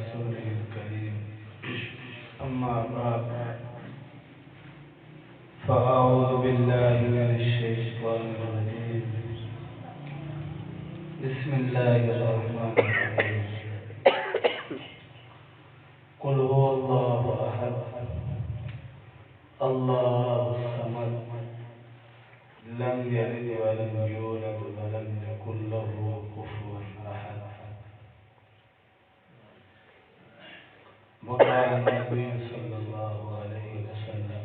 رسوله الكريم أما بعد فأعوذ بالله من الشيطان الرجيم بسم الله الرحمن الرحيم قل هو الله أحد الله الصمد لم يلد ولم يولد ولم يكن له كفوا أحد وقال النبي صلى الله عليه وسلم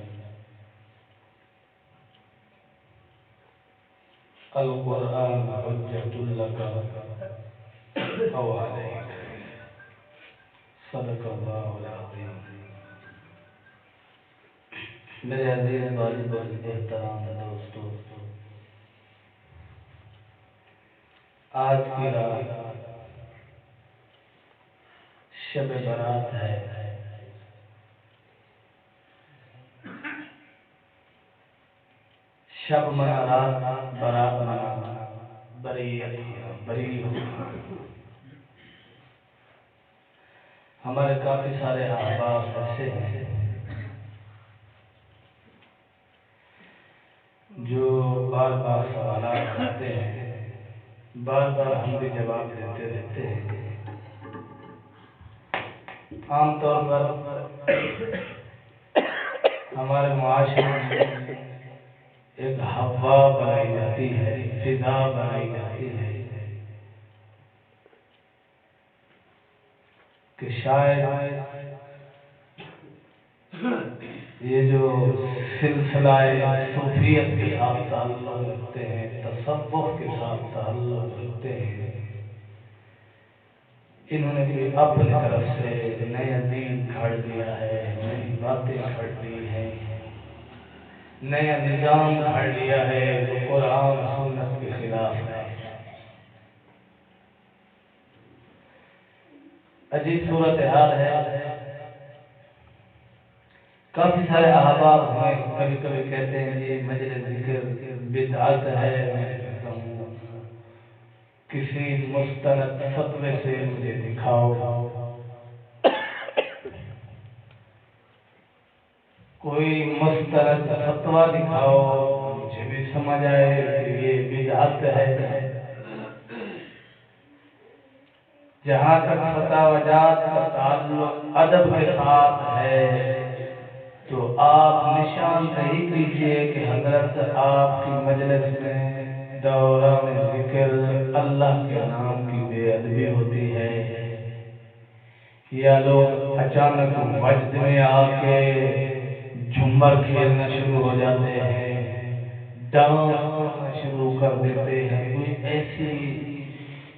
القرآن حجة لك أو عليك صدق الله العظيم. میرے عزیز والد احترام دوستو، آج کی رات شب برات ہے۔ شب منا رات، برات منا بری ہو۔ ہمارے کافی سارے احباب ایسے ہیں جو بار بار سوالات کرتے ہیں، بار بار ہم بھی جواب دیتے رہتے ہیں۔ عام طور پر ہمارے معاشرے میں ایک ہوا بنائی جاتی ہے، فضا بنائی جاتی ہے کہ شاید یہ جو سلسلہ صوفیت کے ساتھ تعلق رکھتے ہیں، تصوف کے ساتھ تعلق رکھتے ہیں، انہوں نے بھی اپنی طرف سے نیا دین گھڑ دیا ہے، نئی باتیں گھڑ دی ہیں، نیا نظام گھڑ لیا ہے جو قرآن سنت کے خلاف ہے۔ عجیب صورتحال ہے۔ کافی سارے احباب ہمیں کبھی کبھی کہتے ہیں یہ مجلس ذکر بدعت ہے، میں کہتا ہوں کسی مستند فتوے سے مجھے دکھاؤ، کوئی مستند فتویٰ دکھاؤ، مجھے بھی سمجھ آئے کہ یہ بدعت ہے۔ جہاں تک فتاوی جات کا تعلق ادب کے ساتھ ہے تو آپ نشان دہی کیجئے کہ حضرت آپ کی مجلس میں دوران ذکر اللہ کے نام کی بے ادبی ہوتی ہے، یا لوگ اچانک وجد میں آ کے جھمر کھیلنا شروع ہو جاتے ہیں، ڈانس کرنا شروع کر دیتے ہیں، کوئی ایسی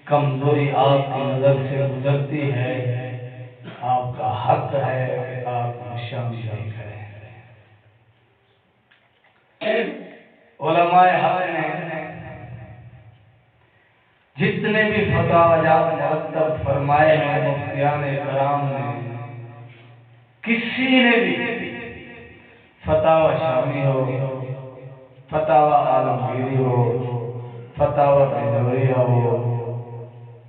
کمزوری آپ کی نظر سے گزرتی ہے، آپ کا حق ہے کہ آپ نشان دہی کریں۔ علماء حق نے جتنے بھی فتاوی جات مرتب فرمائے ہیں مفتیان کرام نے، کسی نے بھی فتاوی شامی ہو، فتاوی عالمگیری ہو، فتاوی بنوریہ ہو،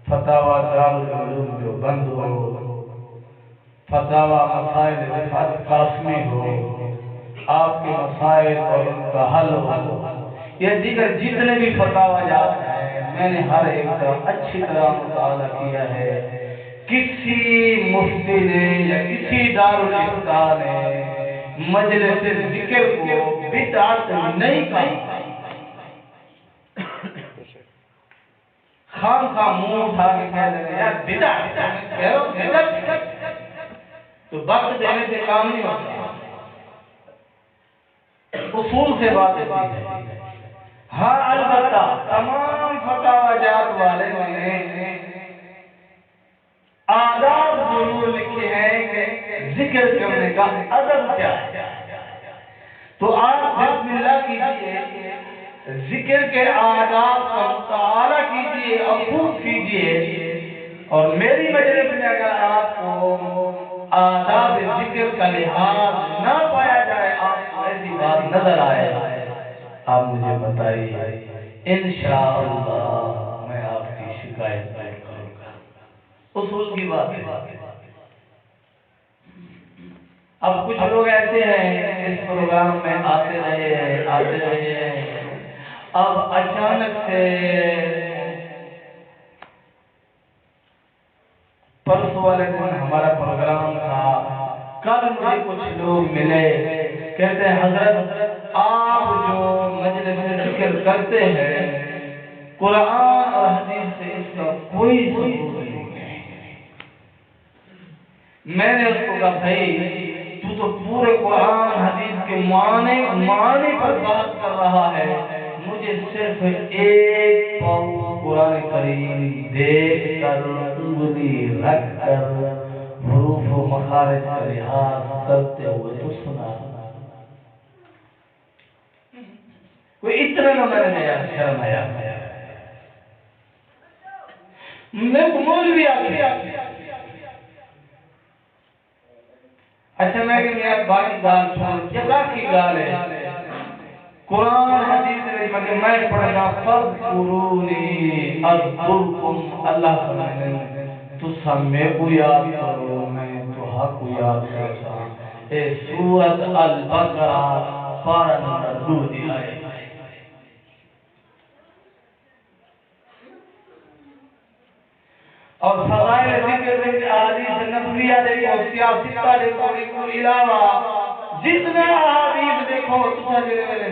فتاوی دارالعلوم دیوبند ہو، فتاوی مسائل رفعت قاسمی ہو، آپ کے مسائل اور ان کا حل ہو، یہ دیگر جتنے بھی فتاوی جات ہیں، میں نے ہر ایک کا اچھی طرح مطالعہ کیا ہے۔ کسی مفتی نے یا کسی دارالافتاء نے مجلس ذکر کو بدعت نہیں کہا۔ خام منہ اٹھا کے کہہ رہے ہیں یار بدعت تو وقت دینے سے کام نہیں ہوتا، اصول سے بات ہوتی ہے۔ ہاں البتہ تمام فتاوی جات والے نے آداب ضرور لکھے ہیں کہ ذکر کرنے کا ادب کیا ہے۔ تو آپ بسم اللہ کیجئے، ذکر کے آداب کا مطالعہ کیجئے اور خوب کیجئے، اور میری مجلس میں اگر آپ کو آداب ذکر کا لحاظ نہ پایا جائے، آپ کو ایسی بات نظر آئے، آپ مجھے بتائیے، انشاءاللہ میں آپ کی شکایت دور کروں گا۔ اصول کی بات ہے۔ اب کچھ لوگ ایسے ہیں اس پروگرام میں آتے رہے ہیں، اب اچانک سے پرسوں والے دن ہمارا پروگرام تھا، کل مجھے کچھ لوگ ملے، کہتے ہیں حضرت آپ جو مجلس ذکر کرتے ہیں قرآن اور حدیث سے اس کا کوئی ثبوت نہیں ہے۔ میں نے اس کو کہا بھائی تو پورے قرآن حدیث کے معنی پر بات کر رہا ہے، مجھے صرف ایک پاؤں قرآن کریم دیکھ کر انگلی رکھ کر حروف و مخارج کا لحاظ کرتے ہوئے تو سنا۔ کوئی اتنا نہ میں نے شرم آیا، میں مولوی آ گیا۔ اچھا میں کہ میرا باقی گال چھوڑ کیا کی گال ہے قرآن حدیث میں پڑھنا فَذْكُرُونِي أَذْكُرْكُمْ، اللہ فرمائے تو سمیں کو یاد کرو میں تمہاں کو یاد کرتا۔ اے سورۃ البقرہ پارہ نمبر 2 دی آئے۔ اور فضائل ذکر احادیث نبویہ دیکھو، سیاستہ دیکھو، ان علاوہ جتنا احادیث دیکھو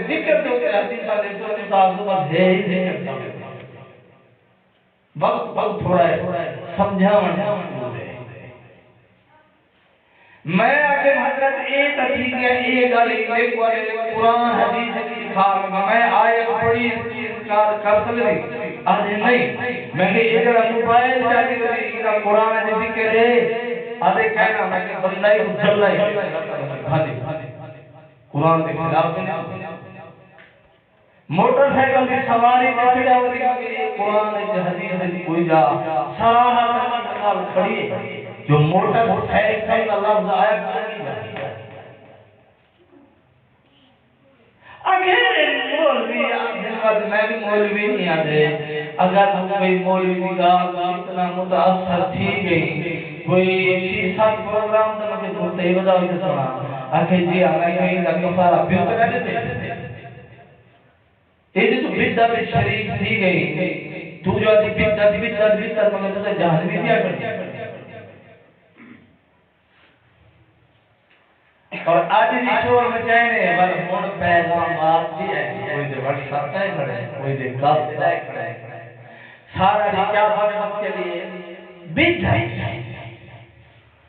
ذکر دیکھو، حدیثہ دیکھو، تعصب ہے ہی ذکر۔ وقت تھوڑا ہے سمجھانا ہے۔ میں اگر حضرت ایک ٹھیک ہے ایک علی دیکھو قرآن حدیث کی خار میں آیت پڑھی کر سکتی آدھے نہیں، میں نے ایک موبائل چاہتی ہوئی کہ قرآن ذکر ہے آدھے کہنا میں کہ بندائی کو چل رہا ہے قرآن کے خلاف موٹر سائیکل کی سواری میں چڑھا ہوئی کہ قرآن کی حدیث کوئی جا سراحت کھڑی ہے جو موٹر سائیکل کا لفظ آیا کریں اگر مولوی آدھے میں بھی مولوی نہیں آدھے اگر کوئی مولوی کا اتنا متاثر تھی گئی کوئی 6-7 پروگرام تو مجھے بولتے ہی بدا ہوئی سنا آخر جی ہمیں کہیں کا کفارہ پیو کر دیتے یہ تو بدعت شریف تھی گئی تو جو آدھی بدعت مگر تو جہنمی دیا کرتی اور آج جی شور مچائنے بل مون پیغام آپ بھی ہے کوئی دے وقت ساتھ کھڑے کوئی دے کاف دے کھڑے سارا جی کیا بات کے لیے بدعت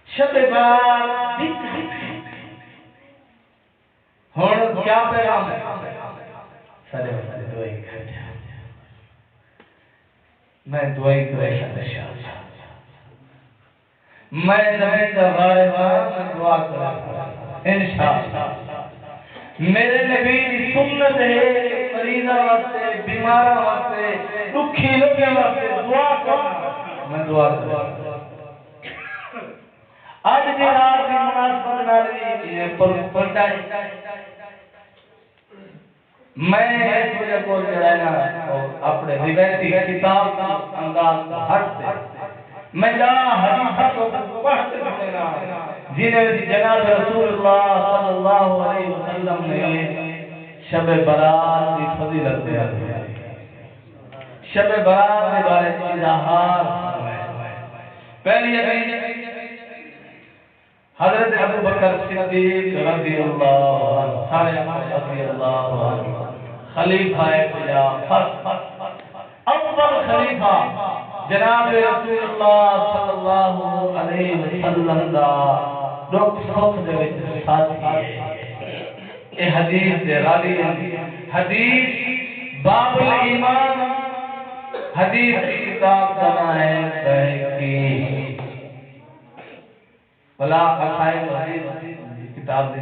شب بات بدعت ہون کیا پیغام ہے سارے دعائی کرتے ہیں میں دعائی کرے شاہ میں نبی دربارے میں دعا کرتا انشاءاللہ میرے نبی کی سنت ہے مریضہ واسطے بیمارہ واسطے دکھی لگے واسطے دعا کرنا میں دعا کرتا آج دی رات کی مناسبت نالی یہ پردائی میں تجھے کو جڑائنا اپنے روایتی کتاب کا انداز ہٹ سے میں جہاں حدیثہ کو پڑھتے دینا جنہیں جناب رسول اللہ صلی اللہ علیہ وسلم نے شب برات کی فضیلت دیا شب برات کے بارے میں اظہار پہلی حضرت ابو بکر صدیق رضی اللہ عنہ رضی اللہ عنہ خلیفہ اول خلیفہ جناب رسول اللہ صلی اللہ علیہ وسلم دا دکھ سکھ دے وچ ساتھی ہے یہ حدیث دے راوی حدیث باب الایمان حدیث کی کتاب کا نام ہے بہقی بلا اصحاب حدیث کتاب دے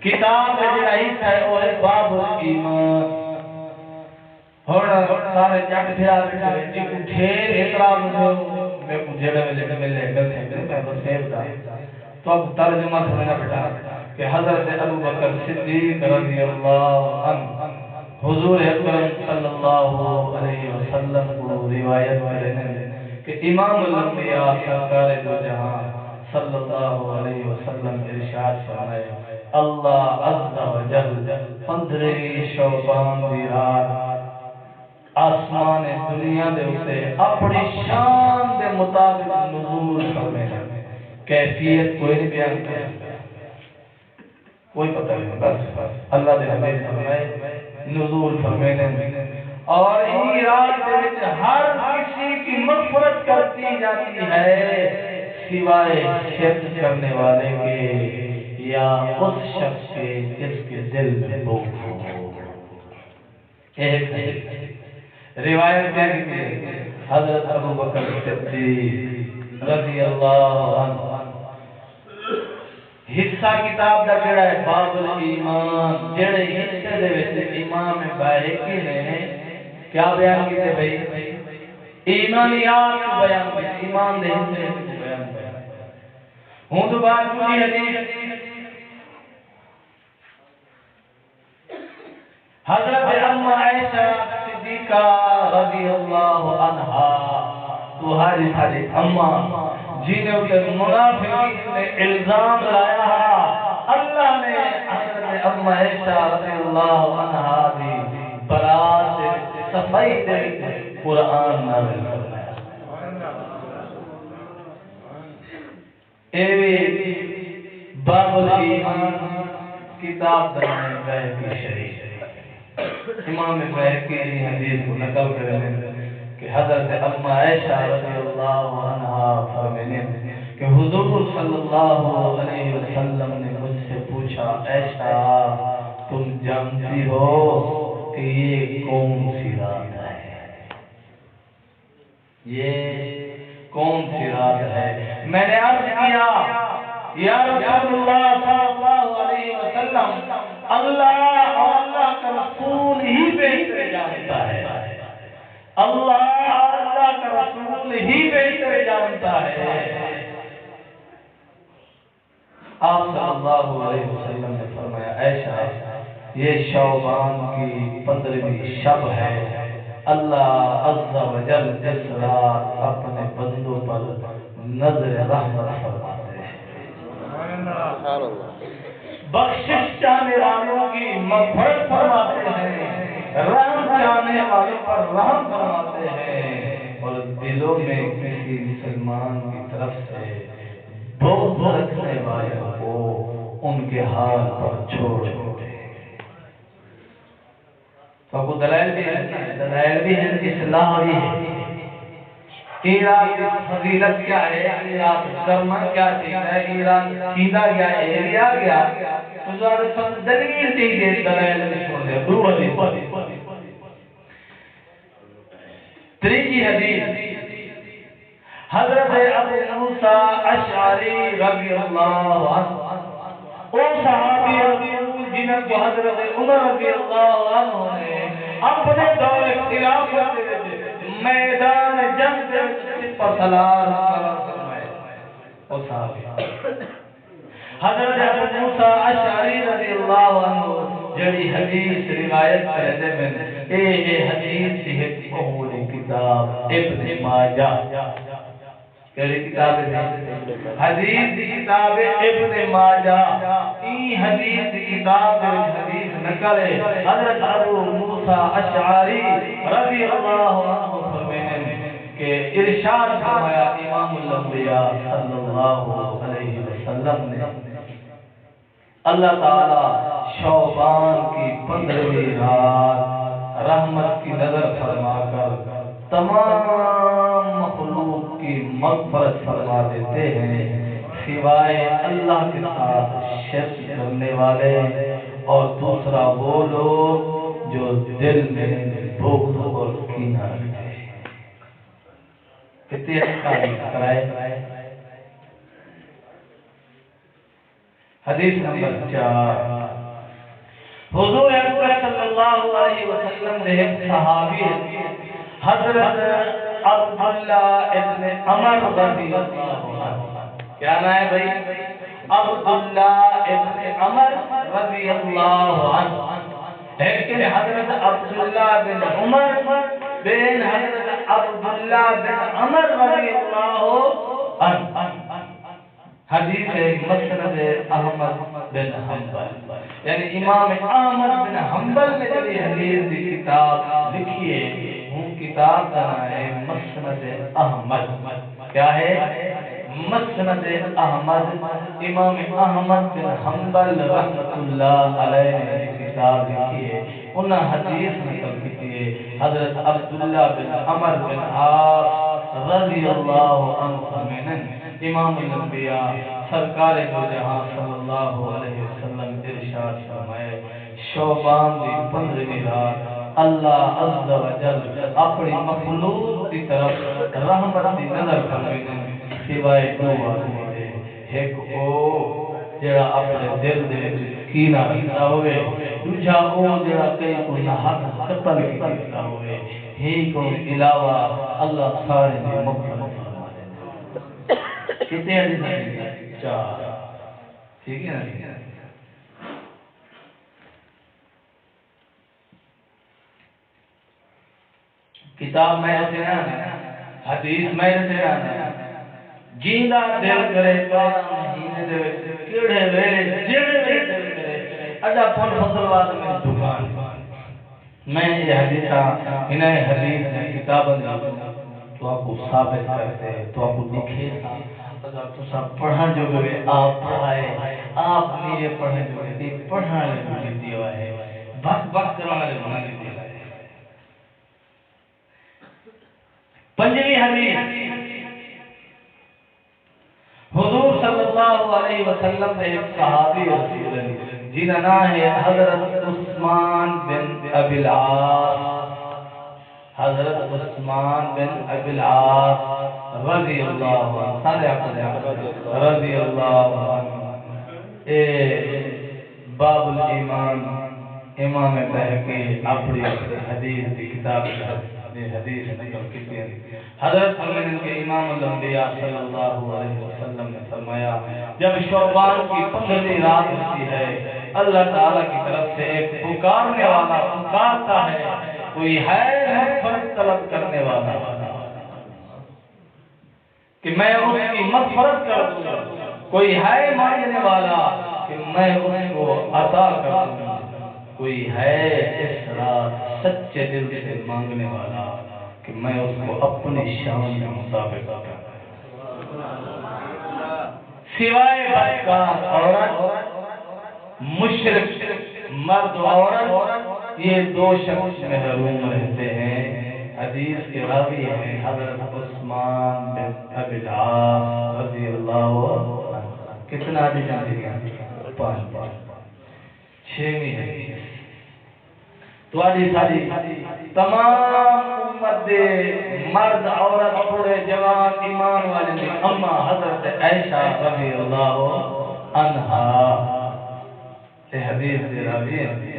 کتاب دے جڑا حصہ ہے وہ ہے باب الایمان ہونا سارے جٹ پھرا جی کو ٹھیر اعتراض ہو میں کو جڑے میں لے کر تھے میں بس سیب دا تو اب ترجمہ سمجھنا بیٹا کہ حضرت ابو بکر صدیق رضی اللہ عنہ حضور اکرم صلی اللہ علیہ وسلم کو روایت کرنے کہ امام الانبیاء سرکار دو جہاں صلی اللہ علیہ وسلم ارشاد فرمائے اللہ عز و جل 15 شعبان دی رات آسمان دنیا دے اسے اپنی شان دے مطابق نزول فرمائے کیفیت کوئی نہیں بیان کرتا کوئی پتہ نہیں بس اللہ دے حبیب فرمائے نزول فرمائے اور ان رات دے وچ ہر کسی کی مغفرت کرتی جاتی ہے سوائے شرک کرنے والے کے یا اس شخص کے جس کے دل میں بغض ہو۔ ایک روایت ہے حضرت ابو بکر صدیق رضی اللہ عنہ حصہ کتاب دا جڑا ہے باب الایمان جڑے حصے دے وچ امام باہقی نے کیا بیان کیتے بھائی ایمانیات کو بیان کیتے ایمان دے حصے کو بیان کیتے ہوں تو بات پوری حدیث حضرت اما عائشہ صدیقہ رضی اللہ عنہا تمہاری ساری اما جنہیں اسے منافقین نے الزام لایا اللہ نے حضرت اما عائشہ رضی اللہ عنہا دی برات صفائی دے قرآن نازل فرمایا باب الایمان کتاب درائے باہقی شریف امام باہقی نے حدیث کو نقل کرنے کہ حضرت اما عائشہ رضی اللہ عنہا فرمانے کہ حضور صلی اللہ علیہ وسلم نے مجھ سے پوچھا عائشہ تم جانتی ہو کہ یہ کون سی رات ہے یہ کون سی رات ہے میں نے عرض کیا یا رسول اللہ صلی اللہ علیہ وسلم اللہ اور اللہ کا رسول ہی بہتر جانتا ہے اللہ اور اللہ کا رسول ہی بہتر جانتا ہے آپ صلی اللہ علیہ وسلم نے فرمایا عائشہ یہ شعبان کی 15ویں شب ہے اللہ عز و جل اس رات اپنے بندوں پر نظر رحمت فرماتے ہیں بخشش چاہنے والوں کی مغفرت فرماتے ہیں رحم چاہنے والوں پر رحم فرماتے ہیں اور دلوں میں کسی مسلمان کی طرف سے بغض رکھنے والوں کو ان کے حال پر چھوڑ دیتے ہیں تو کو دلائل بھی ہے اصلاح بھی ہے ایران کی فضیلت کیا ہے ایران کرما کیا چیز ہے ایران سیدھا گیا ایریا گیا تو ذرا سب دلیل دیجئے دلائل بھی سن لے دو حدیث تیسری حدیث حضرت ابو موسیٰ اشعری رضی اللہ عنہ او صحابی رسول جنہوں کو حضرت عمر رضی اللہ عنہ نے اپنے دور خلافت میدان جنگ پر سلام فرمائے او صحابی حضرت ابو موسیٰ اشعری رضی اللہ عنہ جڑی حدیث روایت کرتے ہیں اے حدیث ہے پہلی کتاب ابن ماجہ کیڑی کتاب ہے حدیث کی کتاب ابن ماجہ ای حدیث کی کتاب حدیث نقل ہے حضرت ابو موسیٰ اشعری رضی اللہ عنہ فرماتے کہ ارشاد فرمایا امام الانبیاء صلی اللہ علیہ وسلم نے اللہ تعالی شعبان کی 15ویں رات رحمت کی نظر فرما کر تمام مخلوق کی مغفرت فرما دیتے ہیں سوائے اللہ کے ساتھ شرک کرنے والے اور دوسرا وہ لوگ جو دل میں بغض اور کینہ رکھتے ہیں کتنی اچھی کرائے حدیث نمبر 4 حضور اکبر صلی اللہ علیہ وسلم نے ایک صحابی حضرت عبداللہ ابن عمر رضی اللہ عنہ کیا نام ہے بھائی عبداللہ ابن عمر رضی اللہ عنہ لیکن حضرت عبداللہ بن عمر بن حضرت عبداللہ بن عمر رضی اللہ عنہ حدیث ہے مسند احمد بن حنبل، یعنی امام احمد بن حنبل نے جو حدیث کی کتاب لکھی ہے وہ کتاب کا نام ہے مسند احمد۔ کیا ہے؟ مسند احمد۔ امام احمد بن حنبل رحمۃ اللہ علیہ نے کتاب لکھی ہے، انہاں حدیث نقل کی ہے حضرت عبداللہ بن عمر بن عاص رضی اللہ عنہ میں امام الانبیاء سرکار دو جہاں صلی اللہ علیہ وسلم ارشاد فرمائے شعبان دی 15ویں رات اللہ عز و جل اپنی مخلوق کی طرف رحمت دی نظر فرمائے سوائے دو آدمی دے، ایک او جڑا اپنے دل دے کینہ رکھتا ہوئے، دوجا او جڑا کئی کو حق قتل کیتا ہوئے، ہی کو علاوہ اللہ سارے دی مغفرت فرما دے۔ کتنے حدیث ہیں؟ 4۔ ٹھیک ہے نا؟ کتاب میں سے نا حدیث میں سے نا جیندہ دل کرے پارا مہینے دے کیڑے ویلے جڑے دل کرے اڈا پن فضلوات میں دکان میں یہ حدیثہ انہیں حدیث میں کتابیں تو آپ کو ثابت کرتے تو آپ کو لکھے اگر تو سب پڑھا جو گئے آپ پڑھائے آپ میرے پڑھے جو گئے پڑھانے جو گئے دیوا ہے بک کرانے جو گئے دیوا ہے۔ 5ویں حدیث حضور صلی اللہ علیہ وسلم نے ایک صحابی رسول اللہ جنہ نام ہے حضرت عثمان بن ابی العاص، حضرت عثمان بن ابی العاص رضی اللہ عنہ، سارے آپ رضی اللہ عنہ، اے باب الایمان امام بہقی اپنی حدیث کی کتاب میں حدیث نقل کی ہے۔ حضرت مومن کے امام الانبیاء صلی اللہ علیہ وسلم نے فرمایا جب شعبان کی 15ویں رات ہوتی ہے اللہ تعالیٰ کی طرف سے ایک پکارنے والا پکارتا ہے، کوئی ہے مغفرت طلب کرنے والا کہ میں اس کی مغفرت کر دوں، کوئی ہے مانگنے والا کہ میں اس کو عطا کر دوں، کوئی ہے اس رات سچے دل سے مانگنے والا کہ میں اس کو اپنی شان کے مطابق عطا کروں۔ سوائے بدکار عورت، مشرک مرد و عورت، یہ 2 شخص محروم رہتے ہیں۔ حدیث کے راوی ہیں حضرت عثمان بن ابی العاص رضی اللہ عنہ۔ کتنا حدیث ہیں؟ 5۔ 6ویں حدیث تواڈی ساری تمام امت دے مرد عورت بوڑھے جوان ایمان والے نے اما حضرت عائشہ رضی اللہ عنہا یہ حدیث دے راوی ہیں۔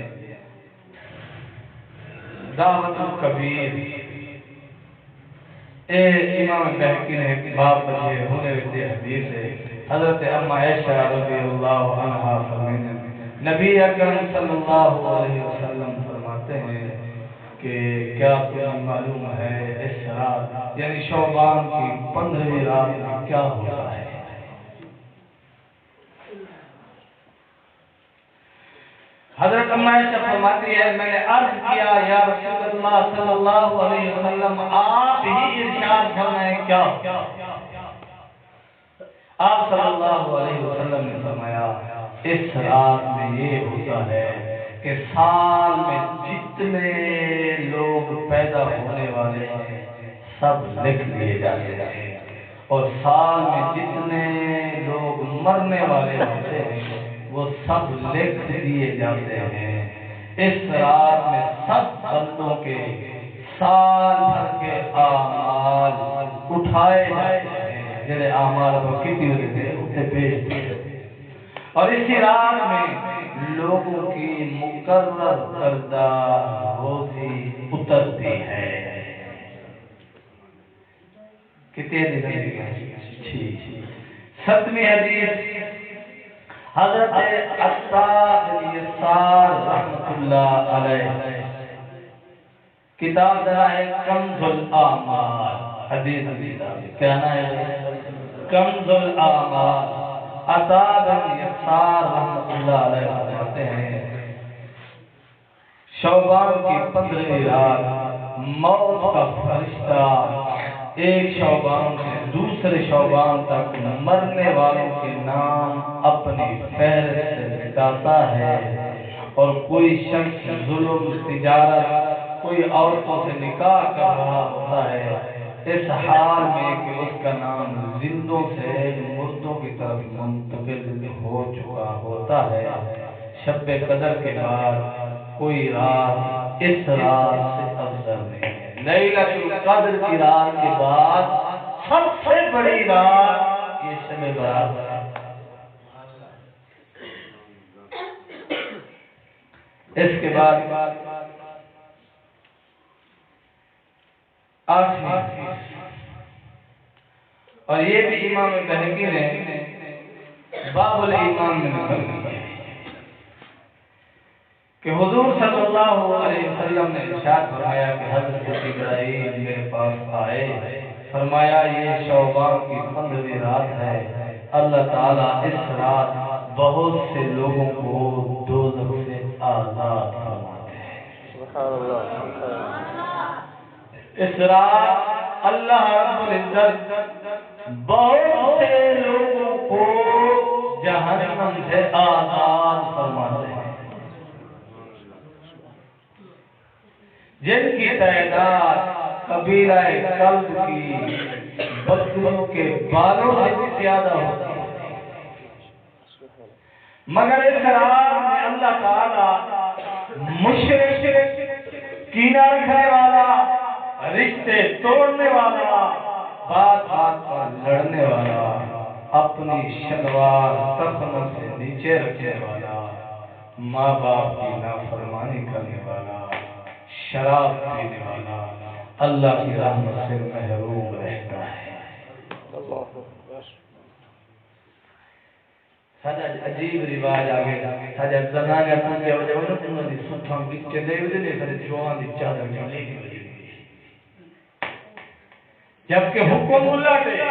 دعوت الکبیر اے امام بہقی نے ایک باب بچے ہونے ویسے حدیث ہے حضرت اما عائشہ رضی اللہ عنہا فرمائیں نبی اکرم صلی اللہ علیہ وسلم فرماتے ہیں کہ کیا تمہیں معلوم ہے اس رات یعنی شعبان کی 15ویں رات میں کیا ہوتا ہے؟ حضرت اما عائشہ فرماتی ہے میں نے عرض کیا یا رسول اللہ صلی اللہ علیہ وسلم آپ ہی ارشاد فرمائیں کیا؟ آپ صلی اللہ علیہ وسلم نے فرمایا اس رات میں یہ ہوتا ہے کہ سال میں جتنے لوگ پیدا ہونے والے ہیں سب لکھ لیے جاتے ہیں اور سال میں جتنے لوگ مرنے والے ہوتے ہیں وہ سب لکھ دیے جاتے ہیں۔ اس رات میں سب بندوں کے سال بھر کے اعمال اٹھائے جاتے ہیں، جنہیں اعمال کو کتنی ہوتے ہیں اسے پیش دیتے اور اسی رات میں لوگوں کی مقرر کردہ روزی اترتی ہے۔ کتنے دن؟ 7ویں حدیث حضرت عطا بن یسار رحمۃ اللہ علیہ کتاب درا ہے کنز الاعمال، حدیث کیا نام ہے؟ کنز الاعمال عطا بن یسار رحمۃ اللہ علیہ فرماتے ہیں شعبان کی 15ویں رات موت کا فرشتہ ایک شعبان سے دوسرے شعبان تک مرنے والوں کے نام اپنی فہرست سے مٹاتا ہے، اور کوئی شخص ظلم، تجارت، کوئی عورتوں سے نکاح کر رہا ہوتا ہے اس حال میں کہ اس کا نام زندوں سے مردوں کی طرف منتقل ہو چکا ہوتا ہے۔ شب قدر کے بعد کوئی رات اس رات سے افضل نہیں ہے۔ لیلۃ القدر کی رات کے بعد سب سے بڑی رات یہ شب برات ہے۔ اس کے بعد آخری، اور یہ بھی امام بہقی نے باب الایمان میں نقل کیا کہ حضور صلی اللہ علیہ وسلم نے ارشاد فرمایا کہ حضرت ابراہیم میرے پاس آئے، فرمایا یہ شعبان کی 15ویں رات ہے، اللہ تعالیٰ اس رات بہت سے لوگوں کو دوزخ سے آزاد فرماتے ہیں۔ سبحان اللہ۔ اس رات اللہ رب العزت بہت سے لوگوں کو جہنم سے آزاد فرماتے ہیں، جن کی تعداد قبیلہ کلب کی بکریوں کے بالوں سے بھی زیادہ ہوتی ہے، مگر اس رات میں اللہ تعالی مشرک، کینہ رکھنے والا، رشتے توڑنے والا، بات بات پر لڑنے والا، اپنی شلوار ٹخنوں سے نیچے رکھنے والا، ماں باپ کی نافرمانی کرنے والا، شراب پینے والا اللہ کی رحمت سے محروم رہتا ہے۔ ساڈا عجیب رواج آگے ساڈا زنانہ پوجا وجہ انہاں دی سٹھاں وچ دے نے سارے جوان دی چادر چلی دی، جبکہ حکم الٹ ہے،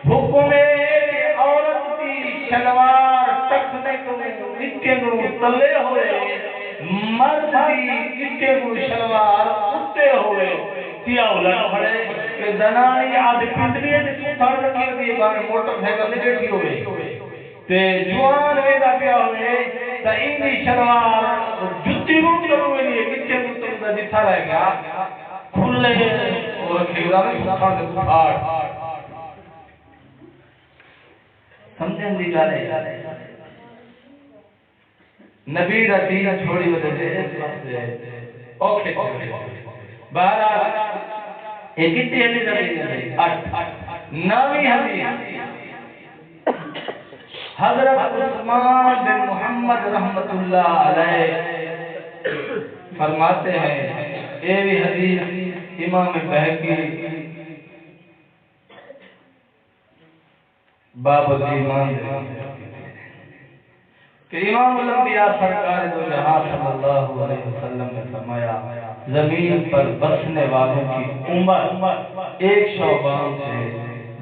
حکم ہے کہ عورت کی شلوار ٹکنے کو نیچے نو تلے ہوئے، مرد کی نیچے نو شلوار اٹھے ہوئے، کیا الٹ کھڑے کہ زنانی آدھ پندری تے سٹھاں رکھی دی باہر موٹر سائیکل تے بیٹھی ہوئے تے جوان ویدا پیا ہوئے تے اینی شلوار جُتی رو کرو لیے نیچے نو تلے دکھا رہ گیا کھلے اور کھیرا میں سٹھاں دے پھاڑ سمجھن دی گل ہے۔ نبی دا دین چھوڑی وجہ سے اس واسطے اوکھے بہرحال ایک کتنی حدیث ہے 8 9ویں حدیث حضرت عثمان بن محمد رحمت اللہ علیہ فرماتے ہیں، یہ بھی حدیث امام بہقی باب الایمان کہ امام الانبیاء سرکار دو جہاں صلی اللہ علیہ وسلم نے فرمایا زمین پر بسنے والوں کی عمر ایک شعبان سے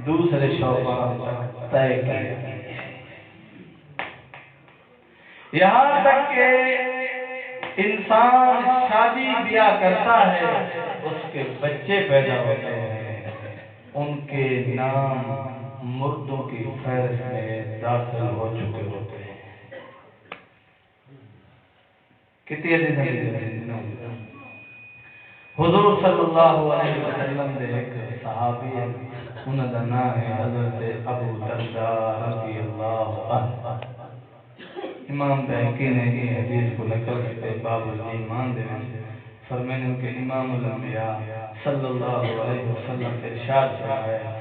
دوسرے شعبان تک طے کی ہے، یہاں تک کہ انسان شادی بیاہ کرتا ہے اس کے بچے پیدا ہوتے ہیں، ان کے نام مردوں کی فہرست میں داخل ہو چکے ہوتے ہیں۔ کتنی حدیث ہیں؟ حضور صلی اللہ علیہ وسلم دے ایک صحابی ہیں، انہاں دا نام ہے حضرت ابو درداء رضی اللہ عنہ۔ امام بہقی نے یہ حدیث کو نقل کرتے باب الایمان دے فرمانے کہ امام الانبیاء صلی اللہ علیہ وسلم کے ارشاد فرمایا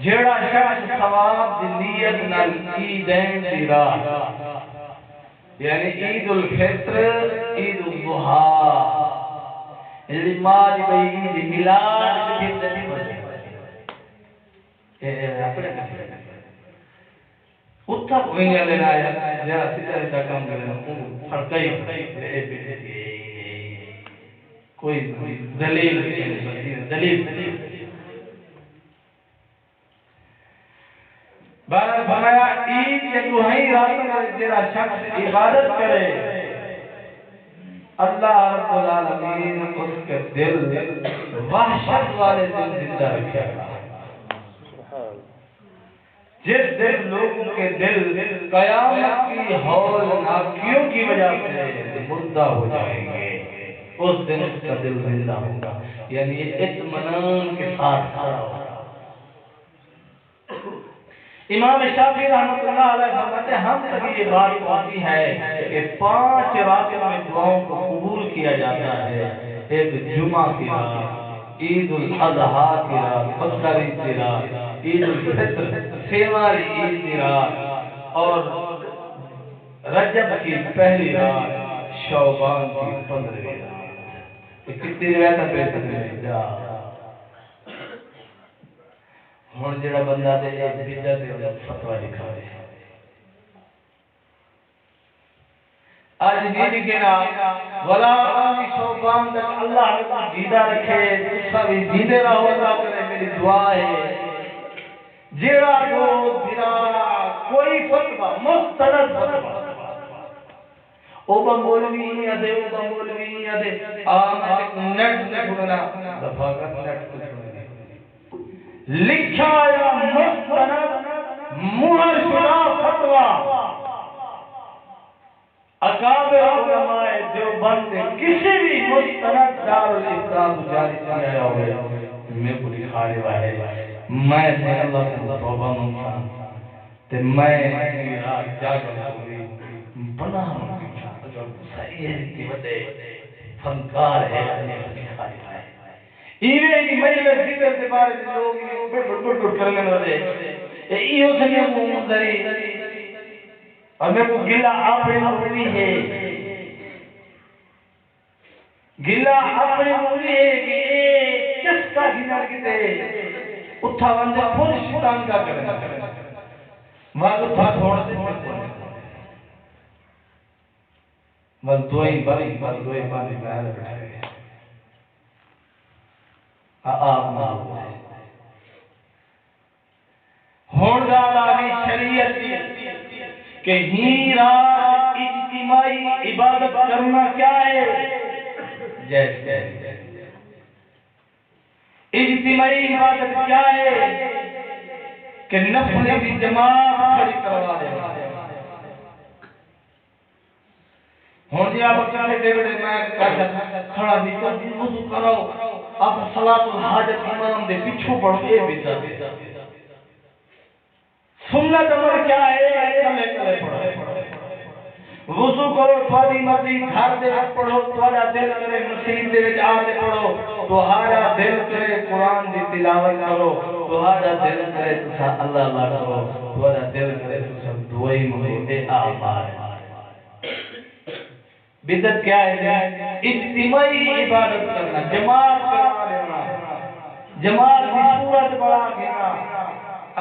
جیڑا شخص ثواب دی نیت نال عیدین دی رات یعنی عید الفطر، عید الاضحیٰ، عید ماج بھئی عید میلاد اتھا کوئی نہیں لینا ہے جہاں سیدھا سیدھا کام کرنا فرقہ ہی کوئی دلیل دلیل بارہ فرمایا عید کے دوہائی رات میں جڑا شخص عبادت کرے اللہ رب العالمین اس کے دل وحشت والے دل زندہ رکھے گا. جس دن لوگوں کے دل قیامت کی ہولناکیوں کی وجہ سے مردہ ہو جائیں گے اس دن اس کا دل زندہ ہوگا. یعنی یہ اطمینان کے ساتھ کھڑا ہوگا. امام شافعی رحمۃ اللہ علیہ فرماتے ہیں ہم تک یہ بات پہنچی ہے کہ 5 راتوں میں دعاؤں کو قبول کیا جاتا ہے. ایک جمعہ کی رات، عید الاضحیٰ کی رات، بقرہ عید کی رات، عید الفطر، سیواری عید کی رات، اور رجب کی پہلی رات، شعبان کی 15ویں رات. یہ کتنی روایتیں پیش کرتے ہیں. ہن جڑا بندہ دے بدعت دے فتوی لکھا ہے آج بھی کہنا ولا شعبان تک اللہ نے زندہ رکھے تسا بھی زندے رہو. اللہ کرے میری دعا ہے جڑا کو بنا کوئی فتوی مستند فتوی او مولوی ادے او مولوی ادے نیٹ سننا دفاقت نیٹ سننا لکھا یا مستند مہر شدہ فتوی اکابر علماء دیوبند نے کسی بھی مستند دارالافتاء جاری کیا ہوئے میں کو لکھا رہا ہے. میں سے اللہ سے توبہ مانگتا تے میں رات جاگا ہوئی بنا اگر صحیح ہے کہ بڑے فنکار ہے لکھا رہا ہے. ایویں کی مجلس ذکر کے بارے میں لوگ بڑھ کرنے والے ایو سنے منظری اور میں کو گلہ اپنے مولی ہے گلہ اپنے مولی ہے کہ اے کس کا گنار کتے اٹھا وندے خود شیطان کا کرنا مالو تھا تھوڑا سے مال دوئی باری محل بیٹھے آپ مالو ہون داراوی شریعت کہ ہی رات اجتماعی عبادت کرنا کیا ہے جیسے اجتماعی عبادت کیا ہے کہ نفل کی جماعت کھڑی کروا دے. ہوں جی آپ اکیلے ڈیوڈ میں کھڑا بھی وضو کرو آپ صلاۃ الحاجت امام دے پیچھے پڑھو یہ بدعت. سنت امر کیا ہے کلے کلے پڑھو وضو کرو تھوڑی مرضی گھر دے پڑھو تھوڑا دل کرے مسجد دے وچ آ کے پڑھو تہاڈا دل کرے قرآن دی تلاوت کرو تہاڈا دل کرے تسا اللہ اللہ کرو تہاڈا دل کرے تسا دعائی منگو اے اعمال. بدعت کیا ہے اجتماعی عبادت کرنا جماعت کرا لینا جماعت کی صورت بڑھا دینا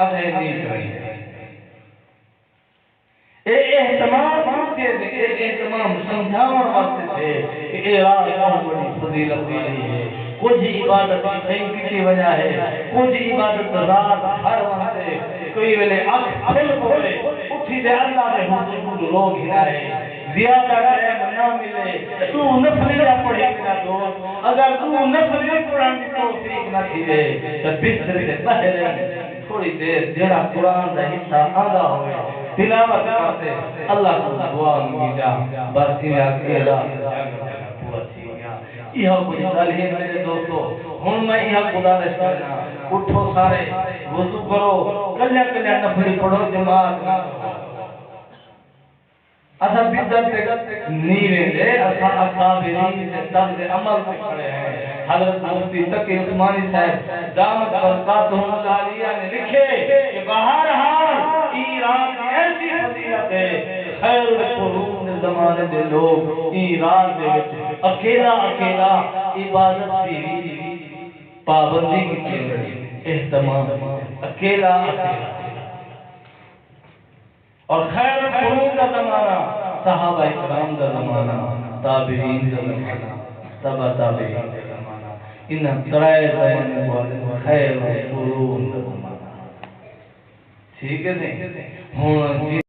اب ہے نہیں کریں. اے اہتمام سے اے اہتمام سمجھاون واسطے تھے کہ اے رات بہت بڑی فضیلت والی ہے. کچھ عبادت کی کی وجہ ہے کچھ عبادت رات ہر وقت کوئی ویلے اکھ کھل پڑے اٹھی دے اللہ دے حضور لوگ ہدایے زیادہ ٹائم نہ ملے تو نفل نہ پڑھے میرا دوست اگر تو نفل نہ پڑھن کی توفیق نہ تھیے تو بستر سے باہر تھوڑی دیر جڑا قرآن دا حصہ آندا ہوئے تلاوت کرتے اللہ کو دعا مانگی جا بس یہ کہ اللہ پورا تھی گیا. یہ کچھ صالحین میرے دوستو ہن میں یہ گزارش کرنا اٹھو سارے وضو کرو کلیا کلیا نفل پڑھو جماعت اسا بدعت نیوے دے اسا اکابرین سے طرز عمل پہ کھڑے ہیں. حضرت مفتی تقی عثمانی صاحب دامت برکاتہم العالیہ نے لکھے کہ بہرحال ایران کی ایسی فضیلت ہے خیر القرون زمانے دے لوگ ایران دے وچ اکیلا اکیلا عبادت دی پابندی کی اہتمام اکیلا اکیلا اور خیر القرون کا زمانہ صحابہ کرام کا زمانہ تابعین کا زمانہ تبع تابعین کا زمانہ ان ترائے زمانے والے خیر القرون کا زمانہ ٹھیک ہے جی ہوں